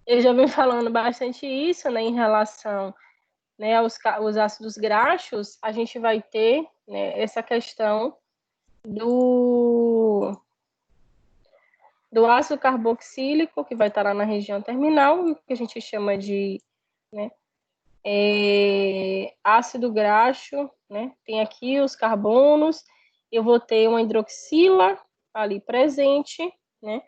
Eu já venho falando bastante isso, né, em relação, né, aos ácidos graxos. A gente vai ter, né, essa questão do ácido carboxílico, que vai estar lá na região terminal, que a gente chama de, né, ácido graxo, né? Tem aqui os carbonos, eu vou ter uma hidroxila ali presente, né?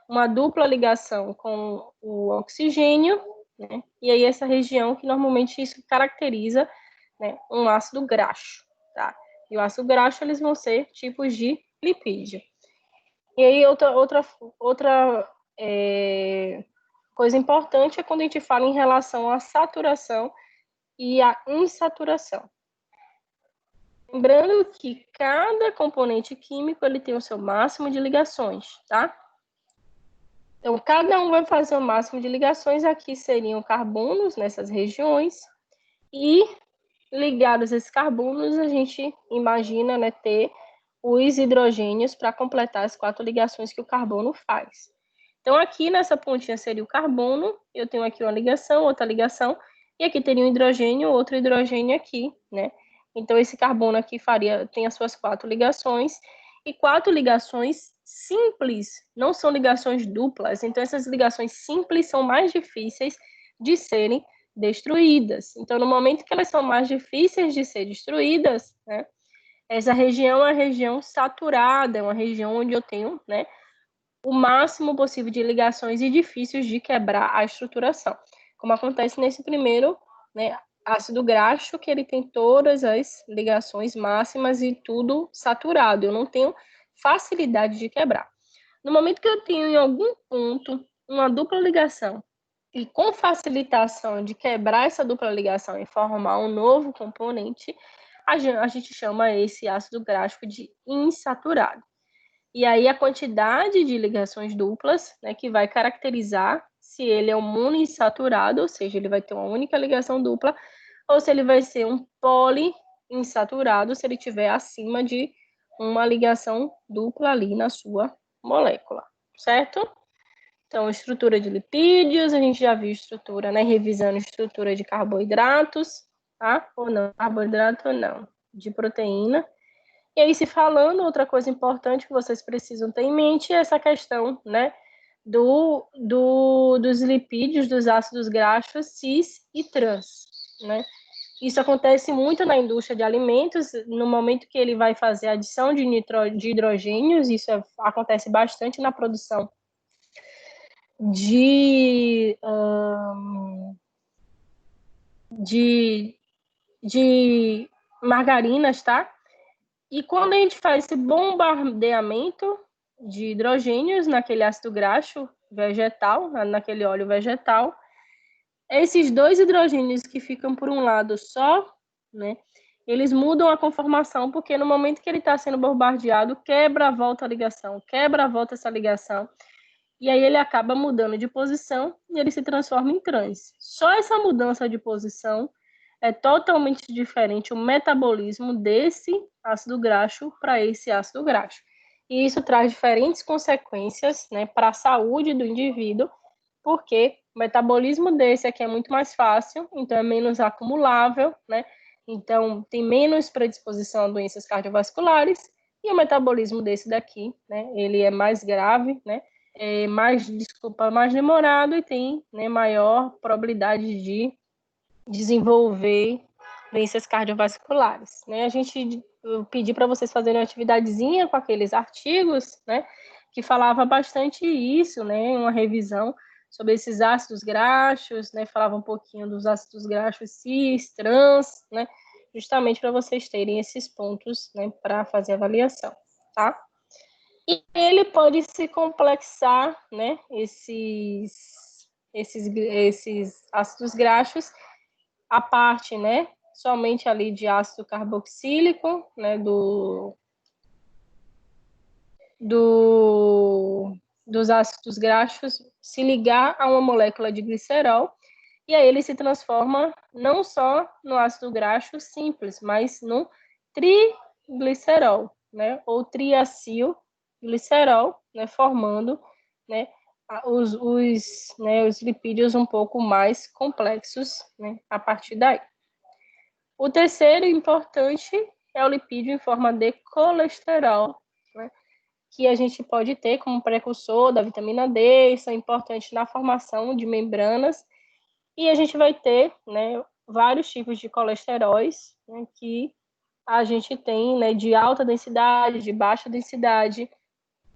Uma dupla ligação com o oxigênio, né? E aí essa região que normalmente isso caracteriza, né, um ácido graxo, tá? E o ácido graxo, eles vão ser tipos de lipídio. E aí outra coisa importante é quando a gente fala em relação à saturação e à insaturação. Lembrando que cada componente químico ele tem o seu máximo de ligações, tá? Então, cada um vai fazer o máximo de ligações. Aqui seriam carbonos nessas regiões. E ligados a esses carbonos, a gente imagina, né, ter os hidrogênios para completar as 4 ligações que o carbono faz. Então, aqui nessa pontinha seria o carbono, eu tenho aqui uma ligação, outra ligação, e aqui teria um hidrogênio, outro hidrogênio aqui, né? Então, esse carbono aqui tem as suas 4 ligações, e 4 ligações simples, não são ligações duplas. Então, essas ligações simples são mais difíceis de serem destruídas. Então, no momento que elas são mais difíceis de ser destruídas, né? Essa região é a região saturada, é uma região onde eu tenho, né, o máximo possível de ligações e difíceis de quebrar a estruturação. Como acontece nesse primeiro, né, ácido graxo, que ele tem todas as ligações máximas e tudo saturado. Eu não tenho facilidade de quebrar. No momento que eu tenho em algum ponto uma dupla ligação e com facilitação de quebrar essa dupla ligação e formar um novo componente, a gente chama esse ácido gráfico de insaturado. E aí a quantidade de ligações duplas, né, que vai caracterizar se ele é um monoinsaturado, ou seja, ele vai ter uma única ligação dupla, ou se ele vai ser um poliinsaturado, se ele tiver acima de uma ligação dupla ali na sua molécula, certo? Então, estrutura de lipídios, a gente já viu estrutura, né? Revisando estrutura de carboidratos, tá? Ou não, carboidrato não, de proteína. E aí, se falando, outra coisa importante que vocês precisam ter em mente é essa questão, né? Dos lipídios, dos ácidos graxos cis e trans, né? Isso acontece muito na indústria de alimentos, no momento que ele vai fazer a adição de hidrogênios, isso acontece bastante na produção de, de, de margarinas, tá? E quando a gente faz esse bombardeamento de hidrogênios naquele ácido graxo vegetal, naquele óleo vegetal, esses dois hidrogênios que ficam por um lado só, né, eles mudam a conformação, porque no momento que ele está sendo bombardeado, quebra a volta a ligação, quebra a volta essa ligação, e aí ele acaba mudando de posição e ele se transforma em trans. Só essa mudança de posição é totalmente diferente o metabolismo desse ácido graxo para esse ácido graxo. E isso traz diferentes consequências, né, para a saúde do indivíduo, porque o metabolismo desse aqui é muito mais fácil, então é menos acumulável, né? Então tem menos predisposição a doenças cardiovasculares, e o metabolismo desse daqui, né, ele é mais grave, né? Mais demorado e tem, né, maior probabilidade de desenvolver doenças cardiovasculares, né? Eu pedi para vocês fazerem uma atividadezinha com aqueles artigos, né, que falava bastante isso, né, uma revisão sobre esses ácidos graxos, né, falava um pouquinho dos ácidos graxos cis, trans, né, justamente para vocês terem esses pontos, né, para fazer avaliação, tá? E ele pode se complexar, né, esses ácidos graxos, a parte, né, somente ali de ácido carboxílico, né, dos ácidos graxos, se ligar a uma molécula de glicerol, e aí ele se transforma não só no ácido graxo simples, mas no triglicerol, né, ou triacilglicerol, né, formando, né, os lipídios um pouco mais complexos, né, a partir daí. O terceiro importante é o lipídio em forma de colesterol, né, que a gente pode ter como precursor da vitamina D, são importantes na formação de membranas, e a gente vai ter, né, vários tipos de colesteróis, né, que a gente tem, né, de alta densidade, de baixa densidade,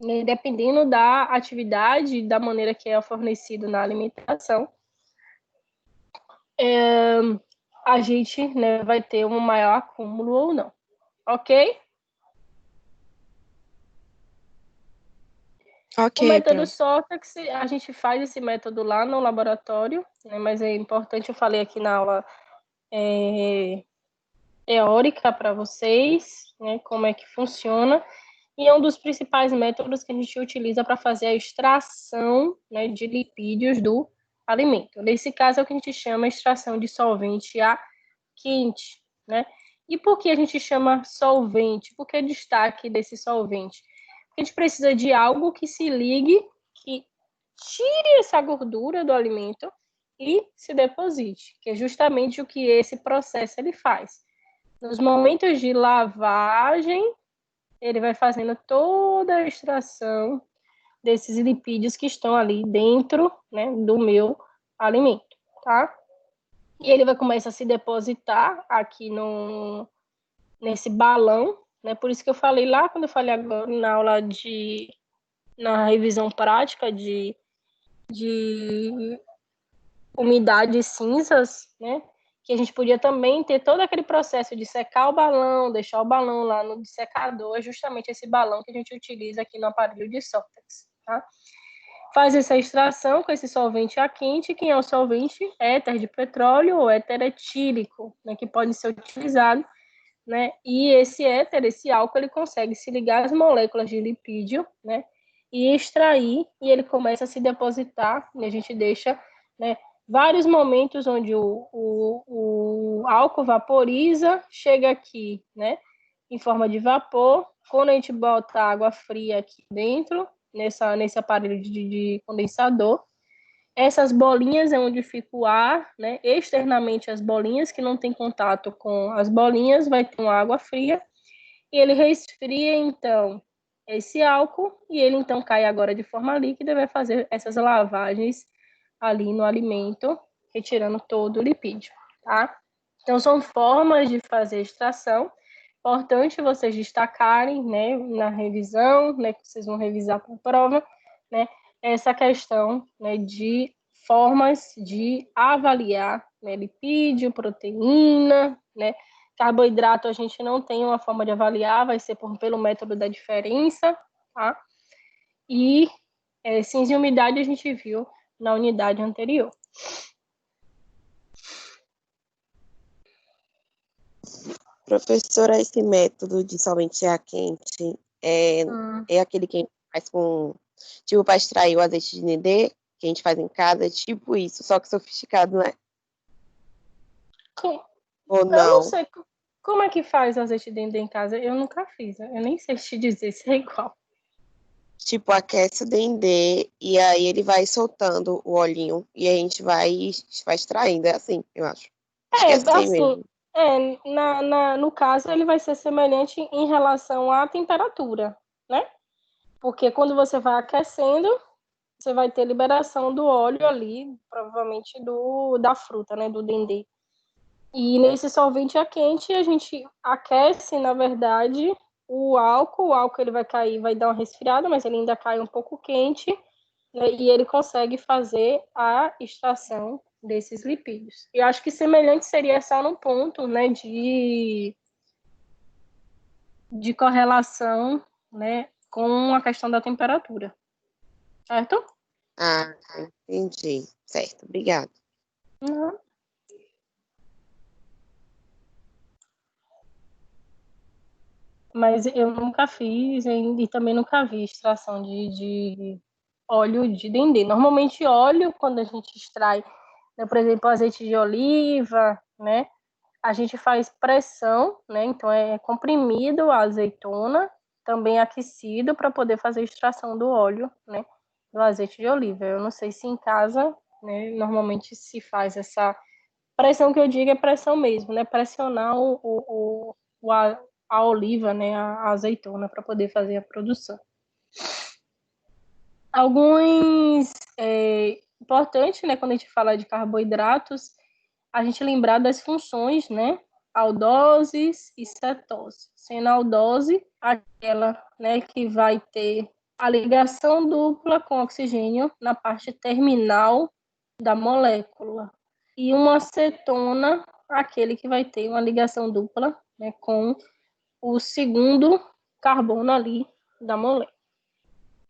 né, dependendo da atividade, da maneira que é fornecido na alimentação, a gente, né, vai ter um maior acúmulo ou não, ok? O Ok, método Pro. Sócrates, a gente faz esse método lá no laboratório, né, mas é importante, eu falei aqui na aula teórica para vocês, né, como é que funciona, e é um dos principais métodos que a gente utiliza para fazer a extração, né, de lipídios do alimento. Nesse caso é o que a gente chama de extração de solvente a quente, né? E por que a gente chama solvente? Por que destaque desse solvente? Porque a gente precisa de algo que se ligue, que tire essa gordura do alimento e se deposite, que é justamente o que esse processo ele faz. Nos momentos de lavagem, ele vai fazendo toda a extração desses lipídios que estão ali dentro, né, do meu alimento, tá? E ele vai começar a se depositar aqui nesse balão, né? Por isso que eu falei lá, quando eu falei agora na aula na revisão prática de umidades cinzas, né? Que a gente podia também ter todo aquele processo de secar o balão, deixar o balão lá no dessecador, é justamente esse balão que a gente utiliza aqui no aparelho de Sócrates, tá? Faz essa extração com esse solvente a quente, que é o solvente éter de petróleo ou éter etílico, né, que pode ser utilizado, né? E esse éter, esse álcool, ele consegue se ligar às moléculas de lipídio, né? E extrair, e ele começa a se depositar, e a gente deixa, né, vários momentos onde o álcool vaporiza, chega aqui, né, em forma de vapor. Quando a gente bota água fria aqui dentro, nesse aparelho de condensador, essas bolinhas é onde fica o ar, né? Externamente as bolinhas que não tem contato com as bolinhas, vai ter uma água fria e ele resfria então esse álcool e ele então cai agora de forma líquida e vai fazer essas lavagens ali no alimento, retirando todo o lipídio, tá? Então são formas de fazer extração. Importante vocês destacarem, né, na revisão, né, que vocês vão revisar para a prova, né, essa questão, né, de formas de avaliar, né, lipídio, proteína, né, carboidrato a gente não tem uma forma de avaliar, vai ser pelo método da diferença, tá? E cinza e umidade a gente viu na unidade anterior. Professora, esse método de solvente a quente é aquele que a gente faz com, tipo, para extrair o azeite de dendê, que a gente faz em casa, é tipo isso, só que sofisticado, né? Ou Eu não não? sei como é que faz azeite de dendê em casa. Eu nunca fiz. Eu nem sei te dizer se é igual. Tipo, aquece o dendê e aí ele vai soltando o olhinho e a gente vai extraindo. É assim, eu acho. Acho que é assim Assim, mesmo. no caso, ele vai ser semelhante em relação à temperatura, né? Porque quando você vai aquecendo, você vai ter liberação do óleo ali, provavelmente da fruta, né? Do dendê. E nesse solvente a quente, a gente aquece, na verdade, o álcool ele vai cair, vai dar uma resfriada, mas ele ainda cai um pouco quente, né, e ele consegue fazer a extração desses lipídios. E acho que semelhante seria só no ponto, né, de correlação, né, com a questão da temperatura, certo? Ah, entendi. Certo, obrigada. Uhum. Mas eu nunca fiz e também nunca vi extração de óleo de dendê. Normalmente óleo, quando a gente extrai, né, por exemplo, azeite de oliva, né, a gente faz pressão, né, então é comprimido a azeitona, também aquecido para poder fazer a extração do óleo, né, do azeite de oliva. Eu não sei se em casa, né, normalmente se faz essa pressão, que eu digo é pressão mesmo, né? Pressionar a oliva, né, a azeitona, para poder fazer a produção. Alguns importantes, né, quando a gente fala de carboidratos, a gente lembrar das funções, né, aldose e cetose. Sendo a aldose aquela, né, que vai ter a ligação dupla com oxigênio na parte terminal da molécula. E uma acetona, aquele que vai ter uma ligação dupla, né, com o segundo carbono ali da molécula.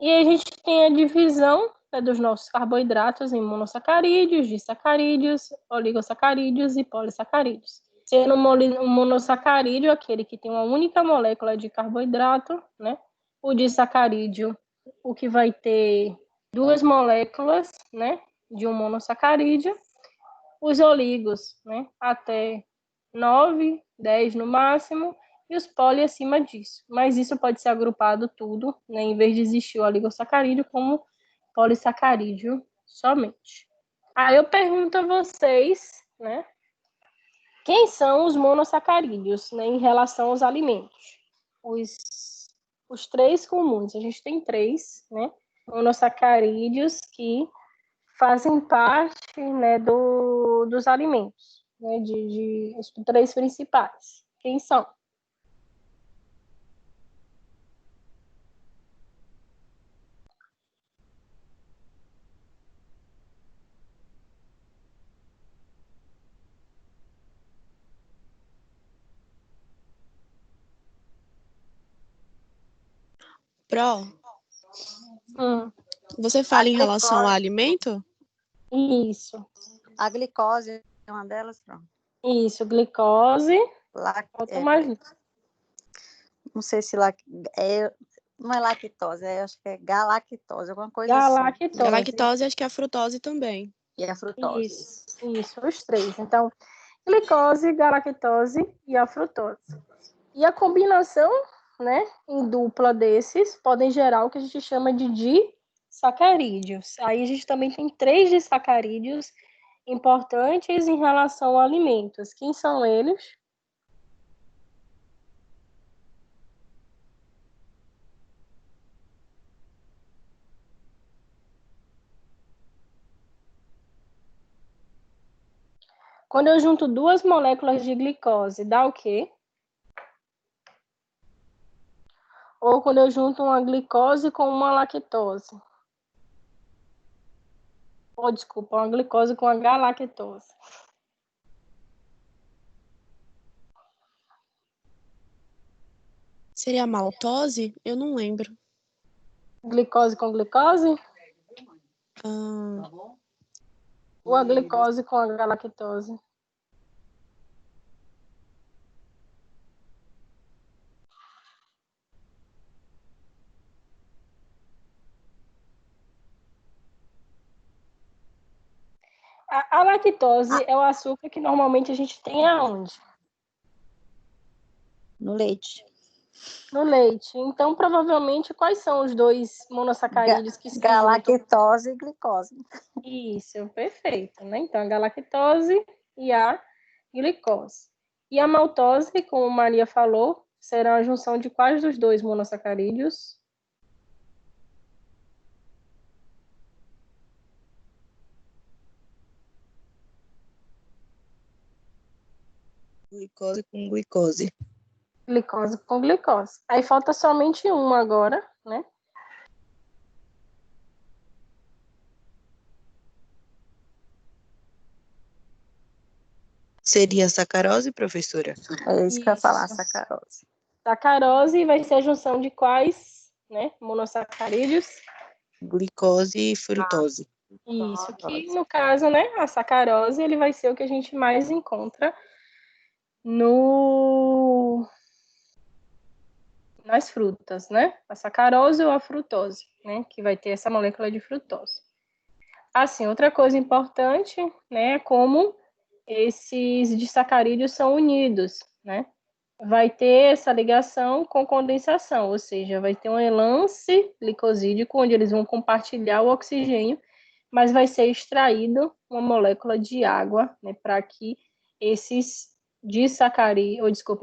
E a gente tem a divisão, né, dos nossos carboidratos em monossacarídeos, disacarídeos, oligosacarídeos e polissacarídeos. Sendo um monossacarídeo aquele que tem uma única molécula de carboidrato, né? O disacarídeo, o que vai ter duas moléculas, né, de um monossacarídeo. Os oligos, né, até 9, 10 no máximo, e os poli acima disso. Mas isso pode ser agrupado tudo, né, em vez de existir o oligosacarídeo, como polissacarídeo somente. Aí eu pergunto a vocês, né, quem são os monossacarídeos, né, em relação aos alimentos? Os três comuns, a gente tem três, né, monossacarídeos que fazem parte, né, dos alimentos, né, os três principais. Quem são? Pro, Hum, você fala em relação ao glicose. alimento? isso, A glicose é uma delas, pronto. isso, glicose. Falta mais. Não sei se não é lactose, acho que é galactose, alguma coisa Galactose. A lactose, acho que é a frutose também. E a frutose. Isso, os três. Então, glicose, galactose e a frutose. E a combinação, né, em dupla desses podem gerar o que a gente chama de disacarídeos. Aí a gente também tem três disacarídeos importantes em relação a alimentos. Quem são eles? Quando eu junto duas moléculas de glicose, dá o quê? Ou quando eu junto uma glicose com uma lactose? Ou, desculpa, uma glicose com a galactose. Seria a maltose? Eu não lembro. Glicose com glicose? Ah, Ou a glicose com a galactose? A lactose é o açúcar que normalmente a gente tem aonde? No leite. No leite. Então, provavelmente, quais são os dois monossacarídeos que se juntam? Galactose e glicose. Isso, perfeito, né? Então, a galactose e a glicose. E a maltose, como Maria falou, será a junção de quais dos dois monossacarídeos? Glicose com glicose. Glicose com glicose. Aí falta somente uma agora, né? Seria sacarose, professora? É isso que eu ia falar, Isso. sacarose. Sacarose vai ser a junção de quais, né? Monossacarídeos? Glicose e frutose. Isso, que no caso, né, a sacarose, ele vai ser o que a gente mais encontra nas frutas, né? A sacarose ou a frutose, né, que vai ter essa molécula de frutose. Assim, outra coisa importante, né, é como esses disacarídeos são unidos, né? vai ter essa ligação com condensação, ou seja, vai ter um enlace glicosídico onde eles vão compartilhar o oxigênio, mas vai ser extraído uma molécula de água, né, para que esses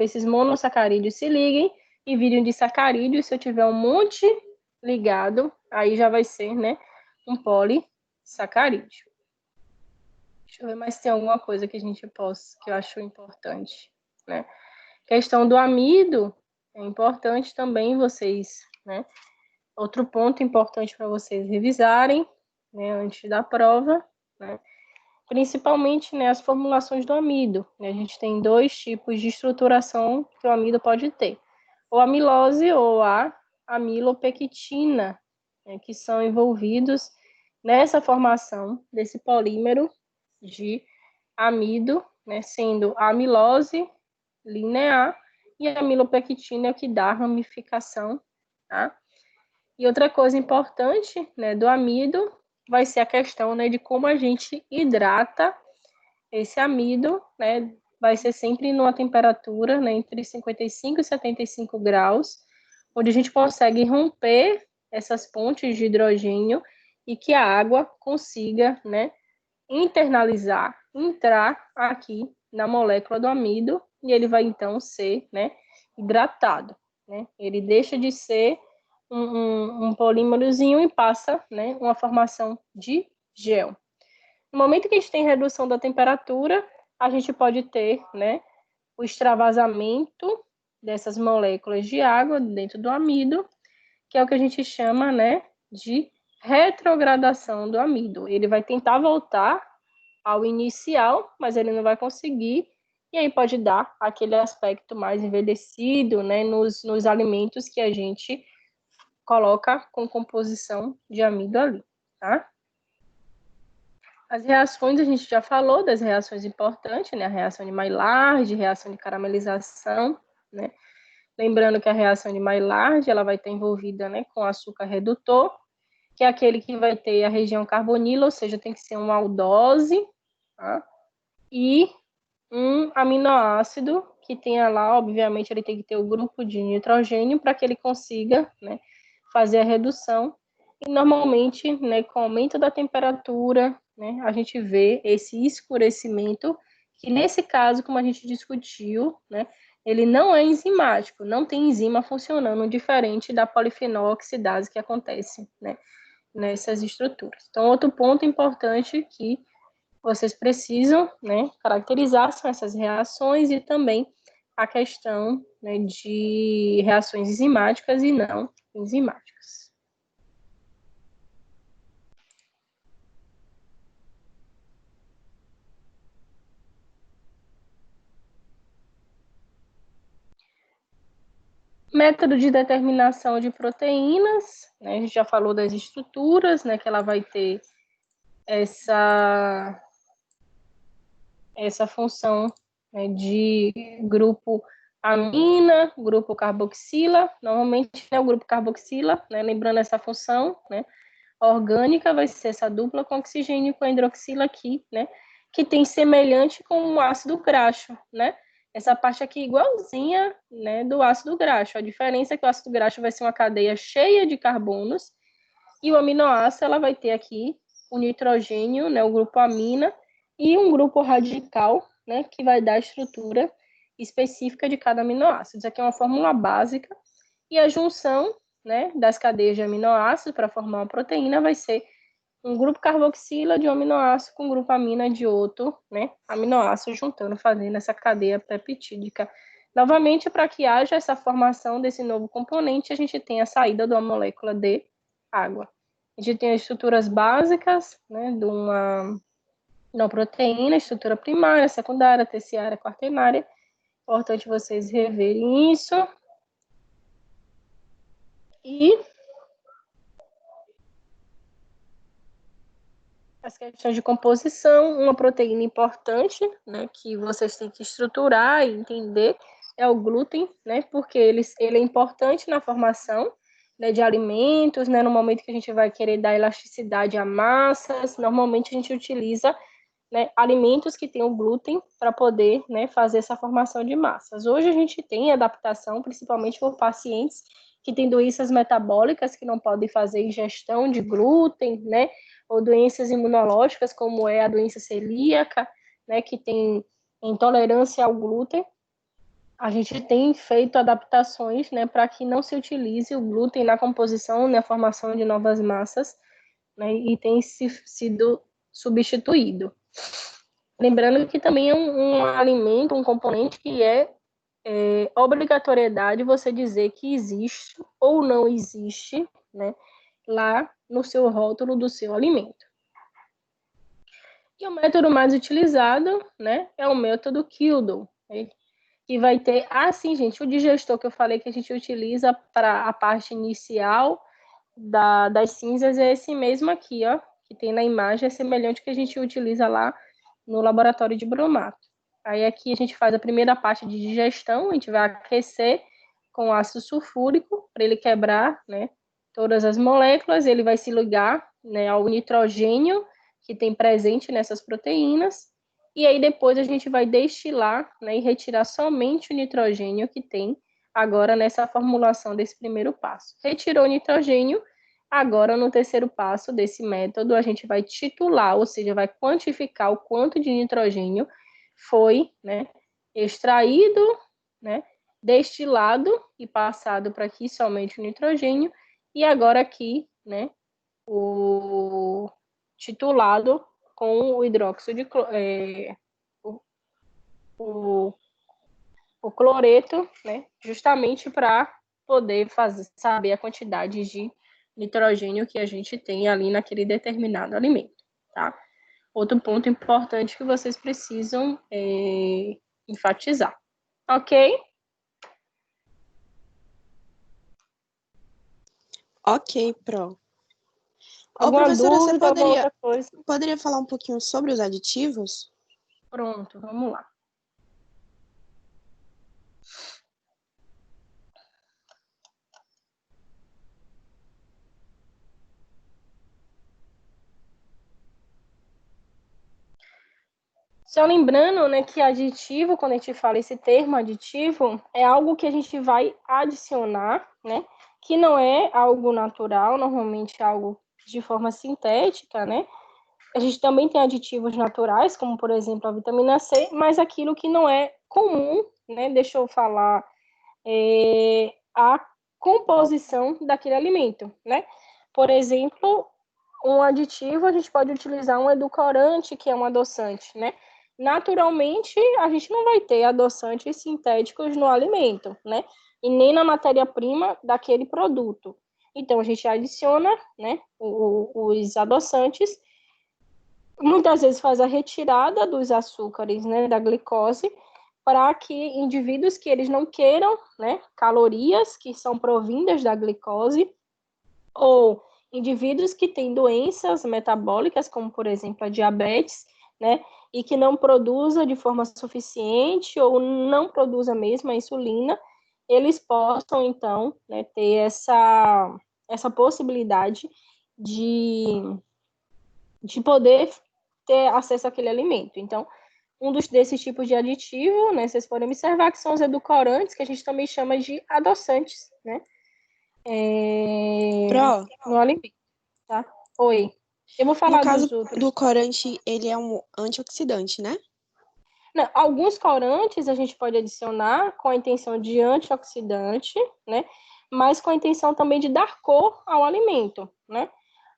esses monossacarídeos se liguem e virem disacarídeos. Se eu tiver um monte ligado, aí já vai ser, né, um polissacarídeo. Deixa eu ver mais se tem alguma coisa que que eu acho importante, né? Questão do amido, é importante também vocês, né? Outro ponto importante para vocês revisarem, né, antes da prova, né? Principalmente, né, as formulações do amido. Né? A gente tem 2 tipos de estruturação que o amido pode ter. Ou a amilose ou a amilopectina, né, que são envolvidos nessa formação desse polímero de amido, né, sendo a amilose linear e a amilopectina é o que dá a ramificação, tá? E outra coisa importante, né, do amido vai ser a questão, né, de como a gente hidrata esse amido, né, vai ser sempre numa temperatura, né, entre 55 e 75 graus, onde a gente consegue romper essas pontes de hidrogênio e que a água consiga, né, internalizar, entrar aqui na molécula do amido e ele vai então ser, né, hidratado, né? Ele deixa de ser um polímerozinho e passa, né, uma formação de gel. No momento que a gente tem redução da temperatura, a gente pode ter, né, o extravasamento dessas moléculas de água dentro do amido, que é o que a gente chama, né, de retrogradação do amido. Ele vai tentar voltar ao inicial, mas ele não vai conseguir, e aí pode dar aquele aspecto mais envelhecido, né, nos alimentos que a gente coloca com composição de amido ali, tá? As reações, a gente já falou das reações importantes, né? A reação de Maillard, reação de caramelização, né? Lembrando que a reação de Maillard, ela vai estar envolvida, né, com açúcar redutor, que é aquele que vai ter a região carbonila, ou seja, tem que ser uma aldose, tá? E um aminoácido que tenha lá, obviamente, ele tem que ter o grupo de nitrogênio para que ele consiga, né, fazer a redução. E normalmente, né, com o aumento da temperatura, né, a gente vê esse escurecimento, que nesse caso, como a gente discutiu, né, ele não é enzimático, não tem enzima funcionando, diferente da polifenol oxidase que acontece, né, nessas estruturas. Então, outro ponto importante que vocês precisam, né, caracterizar são essas reações e também a questão, né, de reações enzimáticas e não enzimáticas. Método de determinação de proteínas, né, a gente já falou das estruturas, né, que ela vai ter essa função, né, de grupo amina, grupo carboxila. Normalmente é o grupo carboxila, né, lembrando essa função, né, orgânica vai ser essa dupla com oxigênio com a hidroxila aqui, né, que tem semelhante com o ácido graxo, né? Essa parte aqui igualzinha, né, do ácido graxo. A diferença é que o ácido graxo vai ser uma cadeia cheia de carbonos e o aminoácido ela vai ter aqui o nitrogênio, né, o grupo amina, e um grupo radical, né, que vai dar a estrutura específica de cada aminoácido. Isso aqui é uma fórmula básica. E a junção, né, das cadeias de aminoácidos para formar uma proteína vai ser um grupo carboxila de um aminoácido com um grupo amina de outro, né, aminoácido juntando, fazendo essa cadeia peptídica. Novamente, para que haja essa formação desse novo componente, a gente tem a saída de uma molécula de água. A gente tem as estruturas básicas, né, de uma proteína, estrutura primária, secundária, terciária, quaternária. Importante vocês reverem isso. E as questões de composição, uma proteína importante, né, que vocês têm que estruturar e entender é o glúten, né, porque ele é importante na formação, né, de alimentos, né, no momento que a gente vai querer dar elasticidade a massas, normalmente a gente utiliza né, alimentos que tenham glúten para poder, né, fazer essa formação de massas. Hoje a gente tem adaptação, principalmente por pacientes que têm doenças metabólicas que não podem fazer ingestão de glúten, né, ou doenças imunológicas, como é a doença celíaca, né, que tem intolerância ao glúten. A gente tem feito adaptações, né, para que não se utilize o glúten na composição, na formação de novas massas, né, e tem sido substituído. Lembrando que também é um alimento, um componente que é obrigatoriedade você dizer que existe ou não existe, né, lá no seu rótulo do seu alimento. E o método mais utilizado, né, é o método Kildo, né, que vai ter, sim, gente, o digestor que eu falei que a gente utiliza para a parte inicial das cinzas é esse mesmo aqui, ó, que tem na imagem, é semelhante ao que a gente utiliza lá no laboratório de bromato. Aí aqui a gente faz a primeira parte de digestão, a gente vai aquecer com ácido sulfúrico para ele quebrar, né, todas as moléculas, ele vai se ligar, né, ao nitrogênio que tem presente nessas proteínas, e aí depois a gente vai destilar, né, e retirar somente o nitrogênio que tem agora nessa formulação desse primeiro passo. Retirou o nitrogênio, agora no terceiro passo desse método a gente vai titular, ou seja, vai quantificar o quanto de nitrogênio foi, né, extraído, né, destilado e passado para aqui somente o nitrogênio, e agora aqui, né, o titulado com o hidróxido de o cloreto, né, justamente para poder saber a quantidade de nitrogênio que a gente tem ali naquele determinado alimento, tá? Outro ponto importante que vocês precisam enfatizar, ok? Ok, Pro. Alguma professora, você dúvida, alguma outra coisa? poderia falar um pouquinho sobre os aditivos? Pronto, vamos lá. Só lembrando, né, que aditivo, quando a gente fala esse termo aditivo, é algo que a gente vai adicionar, né, que não é algo natural, normalmente é algo de forma sintética, né? A gente também tem aditivos naturais, como, por exemplo, a vitamina C, mas aquilo que não é comum, né? Deixa eu falar, a composição daquele alimento, né? Por exemplo, um aditivo, a gente pode utilizar um edulcorante, que é um adoçante, né? Naturalmente, a gente não vai ter adoçantes sintéticos no alimento, né? E nem na matéria-prima daquele produto. Então, a gente adiciona, né, os adoçantes, muitas vezes faz a retirada dos açúcares, né, da glicose, para que indivíduos que eles não queiram, né, calorias que são provindas da glicose, ou indivíduos que têm doenças metabólicas, como, por exemplo, a diabetes, né, e que não produza de forma suficiente ou não produza mesmo a insulina, eles possam, então, né, ter essa possibilidade de poder ter acesso àquele alimento. Então, desses tipos de aditivo, né, vocês podem observar que são os edulcorantes, que a gente também chama de adoçantes, né, no alimento, tá? Oi. Eu vou falar no caso dos outros. do corante, ele é um antioxidante, né? Não, alguns corantes a gente pode adicionar com a intenção de antioxidante, né, mas com a intenção também de dar cor ao alimento, né?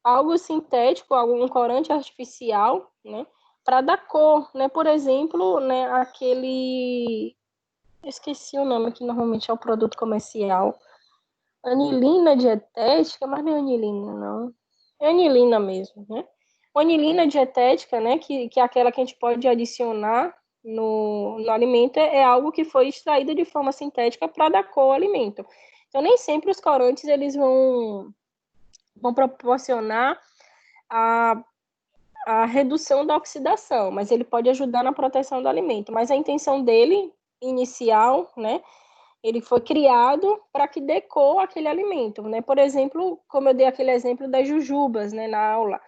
Algo sintético, algum corante artificial, né, para dar cor, né? Por exemplo, né, aquele, esqueci o nome, que normalmente é o produto comercial, anilina dietética, mas não é anilina, não. É anilina mesmo, né? Anilina dietética, né, que é aquela que a gente pode adicionar no alimento, é algo que foi extraído de forma sintética para dar cor ao alimento. Então, nem sempre os corantes eles vão proporcionar a redução da oxidação, mas ele pode ajudar na proteção do alimento. Mas a intenção dele, inicial, né, ele foi criado para que dê cor àquele alimento, né? Por exemplo, como eu dei aquele exemplo das jujubas, né, na aula.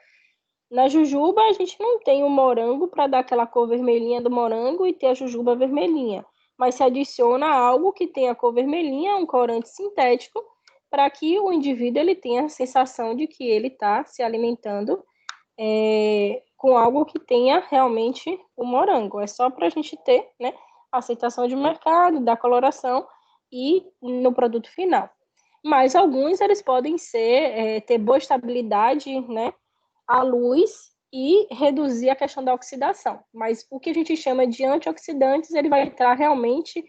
Na jujuba, a gente não tem o morango para dar aquela cor vermelhinha do morango e ter a jujuba vermelhinha. Mas se adiciona algo que tem a cor vermelhinha, um corante sintético, para que o indivíduo ele tenha a sensação de que ele está se alimentando com algo que tenha realmente o morango. É só para a gente ter, né, a aceitação de mercado, da coloração e no produto final. Mas alguns eles podem ter boa estabilidade, né, à luz e reduzir a questão da oxidação. Mas o que a gente chama de antioxidantes, ele vai entrar realmente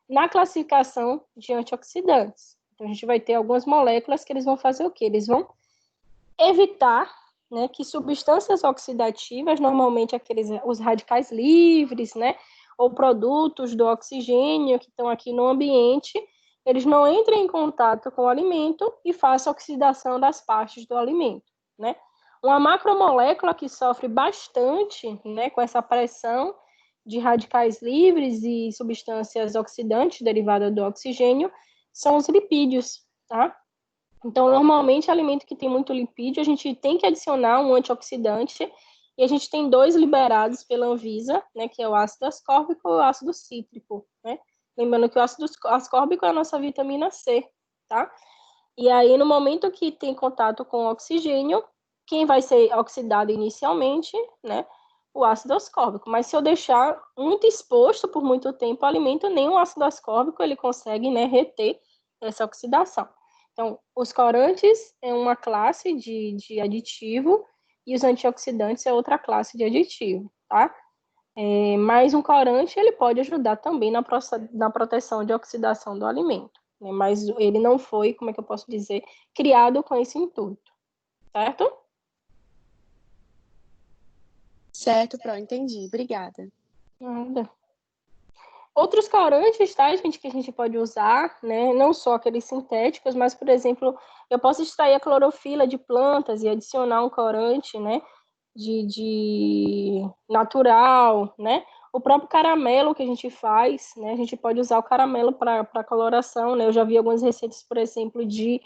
na classificação de antioxidantes. Então, a gente vai ter algumas moléculas que eles vão fazer o quê? Eles vão evitar, né, que substâncias oxidativas, normalmente os radicais livres, né, ou produtos do oxigênio que estão aqui no ambiente, eles não entrem em contato com o alimento e façam oxidação das partes do alimento, né? Uma macromolécula que sofre bastante, né, com essa pressão de radicais livres e substâncias oxidantes derivadas do oxigênio são os lipídios, tá? Então, normalmente, alimento que tem muito lipídio, a gente tem que adicionar um antioxidante, e a gente tem 2 liberados pela Anvisa, né, que é o ácido ascórbico e o ácido cítrico, né? Lembrando que o ácido ascórbico é a nossa vitamina C, tá? E aí, no momento que tem contato com o oxigênio, quem vai ser oxidado inicialmente, né? O ácido ascórbico. Mas se eu deixar muito exposto por muito tempo o alimento, nem o ácido ascórbico ele consegue, né, reter essa oxidação. Então, os corantes é uma classe de aditivo e os antioxidantes é outra classe de aditivo, tá? Mas um corante, ele pode ajudar também na proteção de oxidação do alimento, né? Mas ele não foi, como é que eu posso dizer, criado com esse intuito, certo? Certo, Pro, entendi. Obrigada. Nada. Outros corantes, tá, gente, que a gente pode usar, né? Não só aqueles sintéticos, mas, por exemplo, eu posso extrair a clorofila de plantas e adicionar um corante, né? De natural, né? O próprio caramelo que a gente faz, né? A gente pode usar o caramelo para coloração, né? Eu já vi algumas receitas, por exemplo, de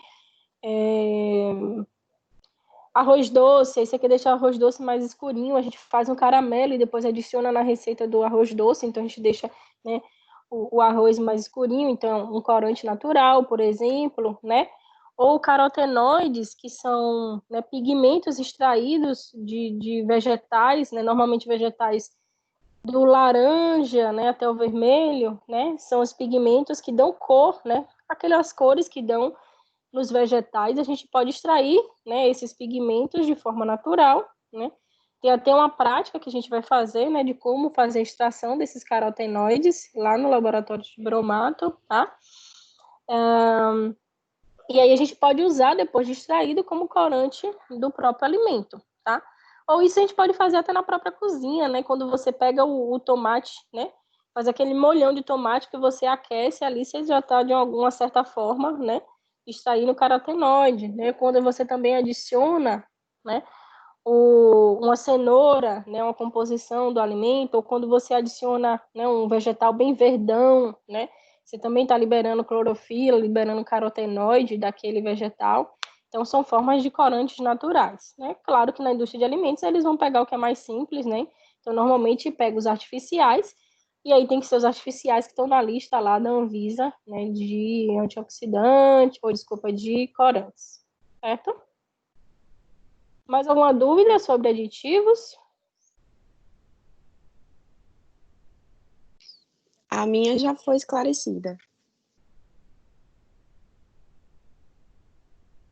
arroz doce. Aí você quer deixar o arroz doce mais escurinho, a gente faz um caramelo e depois adiciona na receita do arroz doce. Então a gente deixa, né, o arroz mais escurinho, então um corante natural, por exemplo, né? Ou carotenoides, que são, né, pigmentos extraídos de vegetais, né, normalmente vegetais do laranja, né, até o vermelho, né, são os pigmentos que dão cor, né, aquelas cores que dão nos vegetais. A gente pode extrair, né, esses pigmentos de forma natural, né. Tem até uma prática que a gente vai fazer, né, de como fazer a extração desses carotenoides lá no laboratório de bromato, tá? E aí a gente pode usar, depois de extraído, como corante do próprio alimento, tá? Ou isso a gente pode fazer até na própria cozinha, né? Quando você pega o tomate, né? Faz aquele molhão de tomate que você aquece ali, você já está, de alguma certa forma, né? Extraindo carotenoide, né? Quando você também adiciona, né? Uma cenoura, né? Uma composição do alimento, ou quando você adiciona, né, um vegetal bem verdão, né? Você também está liberando clorofila, liberando carotenoide daquele vegetal. Então, são formas de corantes naturais, né? Claro que na indústria de alimentos eles vão pegar o que é mais simples, né? Então, normalmente pega os artificiais, e aí tem que ser os artificiais que estão na lista lá da Anvisa, né? De antioxidante, ou desculpa, de corantes, certo? Mais alguma dúvida sobre aditivos? A minha já foi esclarecida.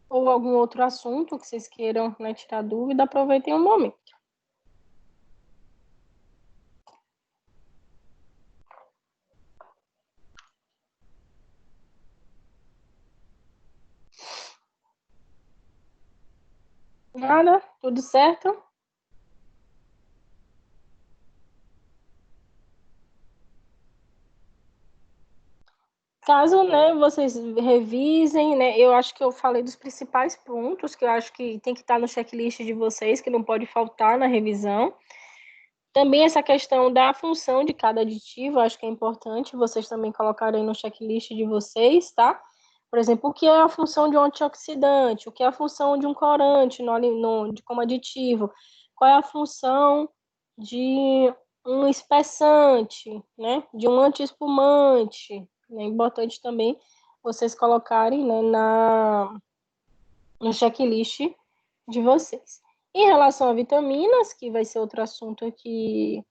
Ou algum outro assunto que vocês queiram, né, tirar dúvida, aproveitem o momento. Nada? Tudo certo? Caso, né, vocês revisem, né, eu acho que eu falei dos principais pontos que eu acho que tem que estar no checklist de vocês, que não pode faltar na revisão. Também essa questão da função de cada aditivo, acho que é importante vocês também colocarem no checklist de vocês, tá? Por exemplo, o que é a função de um antioxidante, o que é a função de um corante como aditivo, qual é a função de um espessante, né? De um antiespumante. É importante também vocês colocarem, né, no checklist de vocês. Em relação a vitaminas, que vai ser outro assunto que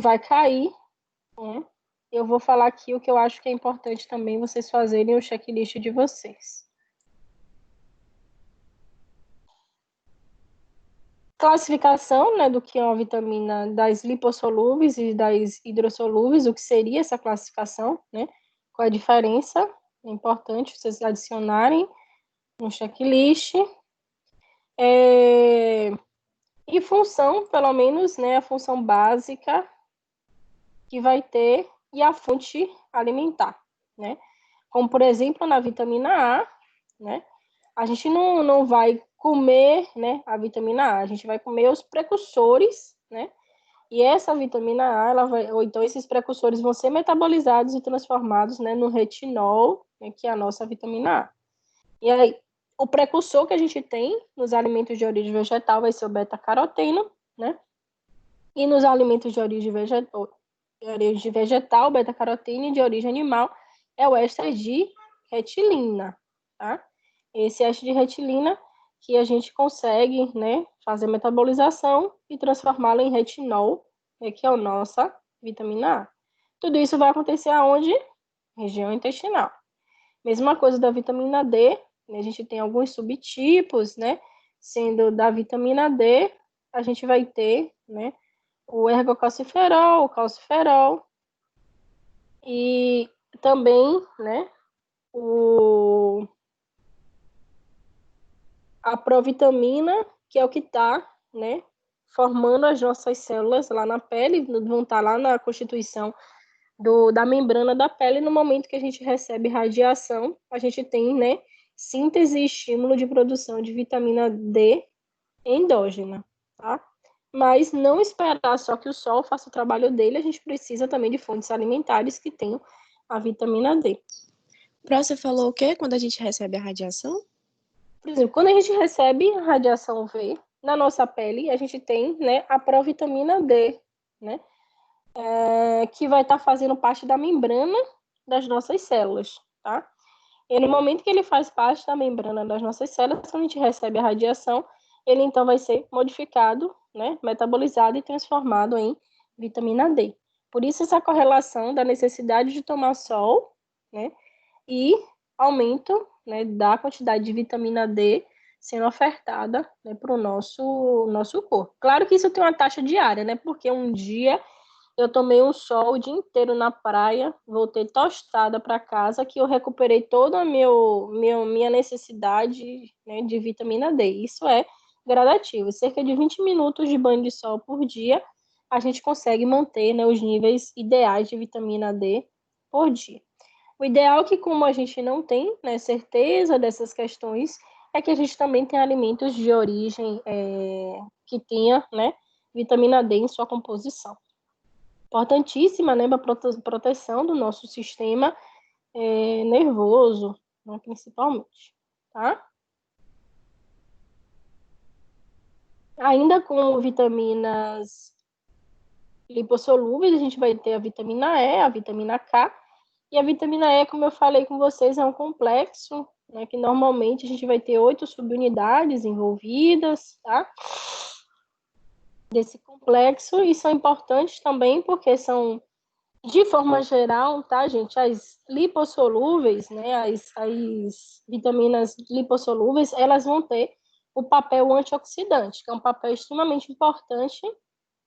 vai cair, né? Eu vou falar aqui o que eu acho que é importante também vocês fazerem o checklist de vocês. Classificação, né, do que é uma vitamina das lipossolúveis e das hidrossolúveis, o que seria essa classificação, né? Qual é a diferença? É importante vocês adicionarem no checklist. E função, pelo menos, né, a função básica que vai ter e a fonte alimentar, né? Como, por exemplo, na vitamina A, né? A gente não vai comer, né, a vitamina A, a gente vai comer os precursores, né? E essa vitamina A, ou então esses precursores vão ser metabolizados e transformados, né, no retinol, né, que é a nossa vitamina A. E aí, o precursor que a gente tem nos alimentos de origem vegetal vai ser o beta-caroteno, né? E nos alimentos de origem vegetal, beta-caroteno, e de origem animal é o éster de retilina, tá? Esse éster de retilina que a gente consegue, né, fazer metabolização e transformá-la em retinol, né, que é a nossa vitamina A. Tudo isso vai acontecer aonde? Região intestinal. Mesma coisa da vitamina D, né, a gente tem alguns subtipos, né? Sendo da vitamina D, a gente vai ter, né, o ergocalciferol, o calciferol e também, né, a provitamina, que é o que está, né, formando as nossas células lá na pele, vão estar lá na constituição da membrana da pele. No momento que a gente recebe radiação, a gente tem, né, síntese e estímulo de produção de vitamina D endógena, tá? Mas não esperar só que o sol faça o trabalho dele, a gente precisa também de fontes alimentares que tenham a vitamina D. Você falou o quê quando a gente recebe a radiação? Por exemplo, quando a gente recebe radiação V na nossa pele, a gente tem, né, a provitamina D, né, que vai estar fazendo parte da membrana das nossas células, tá? E no momento que ele faz parte da membrana das nossas células, quando a gente recebe a radiação, ele então vai ser modificado, né, metabolizado e transformado em vitamina D. Por isso essa correlação da necessidade de tomar sol, né, e aumento, né, da quantidade de vitamina D sendo ofertada, né, para o nosso corpo. Claro que isso tem uma taxa diária, né, porque um dia eu tomei um sol o dia inteiro na praia, voltei tostada para casa, que eu recuperei toda a minha necessidade, né, de vitamina D. Isso é gradativo. Cerca de 20 minutos de banho de sol por dia, a gente consegue manter, né, os níveis ideais de vitamina D por dia. O ideal é que, como a gente não tem, né, certeza dessas questões, é que a gente também tenha alimentos de origem que tenha, né, vitamina D em sua composição. Importantíssima, né, para proteção do nosso sistema nervoso, né, principalmente, tá? Ainda com vitaminas lipossolúveis, a gente vai ter a vitamina E, a vitamina K, e a vitamina E, como eu falei com vocês, é um complexo, né, que normalmente a gente vai ter 8 subunidades envolvidas, tá? Desse complexo, e são importantes também porque são, de forma geral, tá, gente, as lipossolúveis, né, as vitaminas lipossolúveis, elas vão ter o papel antioxidante, que é um papel extremamente importante,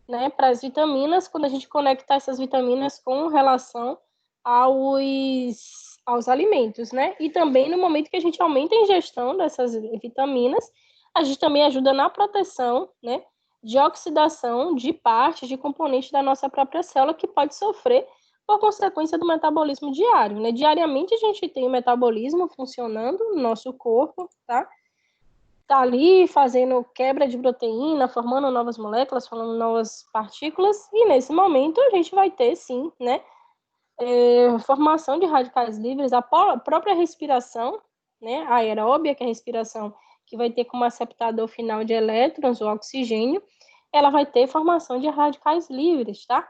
né, para as vitaminas, quando a gente conecta essas vitaminas com relação aos alimentos, né? E também no momento que a gente aumenta a ingestão dessas vitaminas, a gente também ajuda na proteção, né, de oxidação de partes, de componentes da nossa própria célula que pode sofrer por consequência do metabolismo diário, né? Diariamente a gente tem o metabolismo funcionando no nosso corpo, tá? Tá ali fazendo quebra de proteína, formando novas moléculas, formando novas partículas, e nesse momento a gente vai ter, sim, né, formação de radicais livres, a própria respiração, né, aeróbia, que é a respiração que vai ter como aceptador final de elétrons o oxigênio, ela vai ter formação de radicais livres, tá?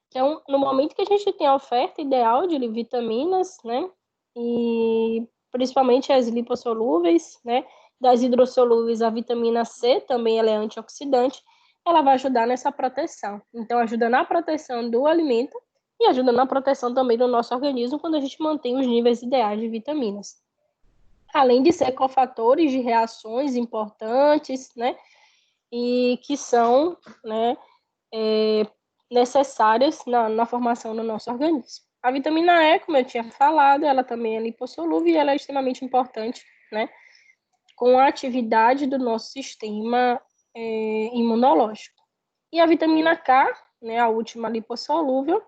Então, no momento que a gente tem a oferta ideal de vitaminas, né, e principalmente as lipossolúveis, né, das hidrossolúveis, a vitamina C também ela é antioxidante, ela vai ajudar nessa proteção. Então, ajuda na proteção do alimento e ajuda na proteção também do nosso organismo quando a gente mantém os níveis ideais de vitaminas. Além de ser cofatores de reações importantes, né, e que são, né, necessárias na formação do nosso organismo. A vitamina E, como eu tinha falado, ela também é lipossolúvel e ela é extremamente importante, né, com a atividade do nosso sistema imunológico. E a vitamina K, né, a última lipossolúvel,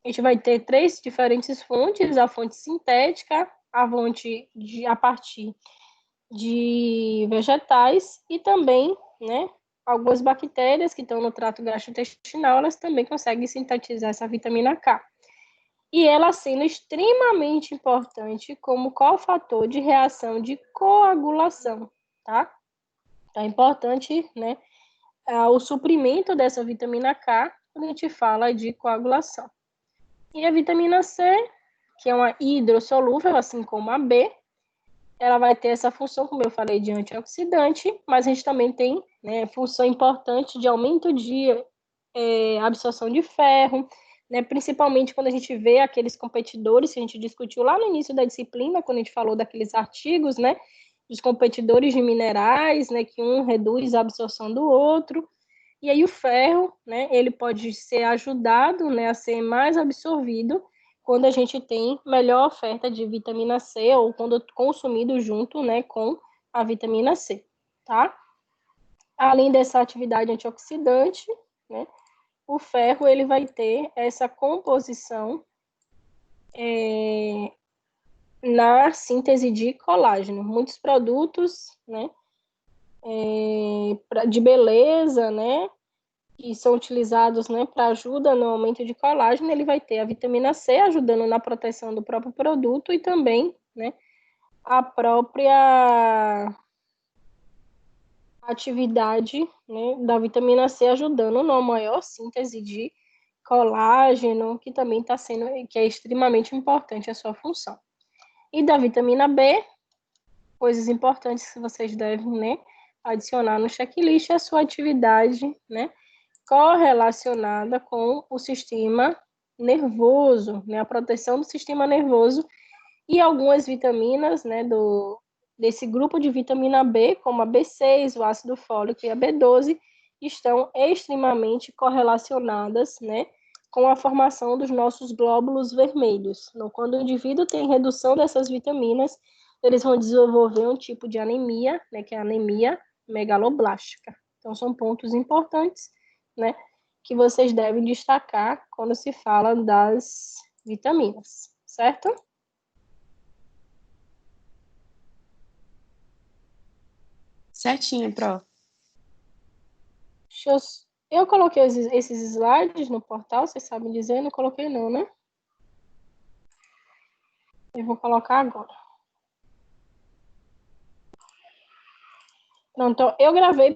a gente vai ter 3 diferentes fontes: a fonte sintética, a fonte a partir de vegetais e também, né, algumas bactérias que estão no trato gastrointestinal, elas também conseguem sintetizar essa vitamina K. E ela sendo extremamente importante como cofator de reação de coagulação, tá? Então, é importante, né, o suprimento dessa vitamina K quando a gente fala de coagulação. E a vitamina C, que é uma hidrossolúvel, assim como a B, ela vai ter essa função, como eu falei, de antioxidante, mas a gente também tem, né, função importante de aumento de absorção de ferro, né, principalmente quando a gente vê aqueles competidores que a gente discutiu lá no início da disciplina, quando a gente falou daqueles artigos, né, dos competidores de minerais, né, que um reduz a absorção do outro, e aí o ferro, né, ele pode ser ajudado, né, a ser mais absorvido quando a gente tem melhor oferta de vitamina C ou quando consumido junto, né, com a vitamina C, tá? Além dessa atividade antioxidante, né, o ferro ele vai ter essa composição na síntese de colágeno. Muitos produtos, né, de beleza, né, que são utilizados, né, para ajuda no aumento de colágeno, ele vai ter a vitamina C ajudando na proteção do próprio produto e também, né, a própria atividade, né, da vitamina C ajudando na maior síntese de colágeno, que também está sendo, que é extremamente importante a sua função. E da vitamina B, coisas importantes que vocês devem, né, adicionar no checklist, a sua atividade, né, correlacionada com o sistema nervoso, né, a proteção do sistema nervoso e algumas vitaminas, né, desse grupo de vitamina B, como a B6, o ácido fólico e a B12, estão extremamente correlacionadas, né, com a formação dos nossos glóbulos vermelhos. Então, quando o indivíduo tem redução dessas vitaminas, eles vão desenvolver um tipo de anemia, né, que é a anemia megaloblástica. Então, são pontos importantes, né, que vocês devem destacar quando se fala das vitaminas, certo? Certinho, Pro. Eu coloquei esses slides no portal, vocês sabem dizer? Não coloquei não, né? Eu vou colocar agora. Não, então, eu gravei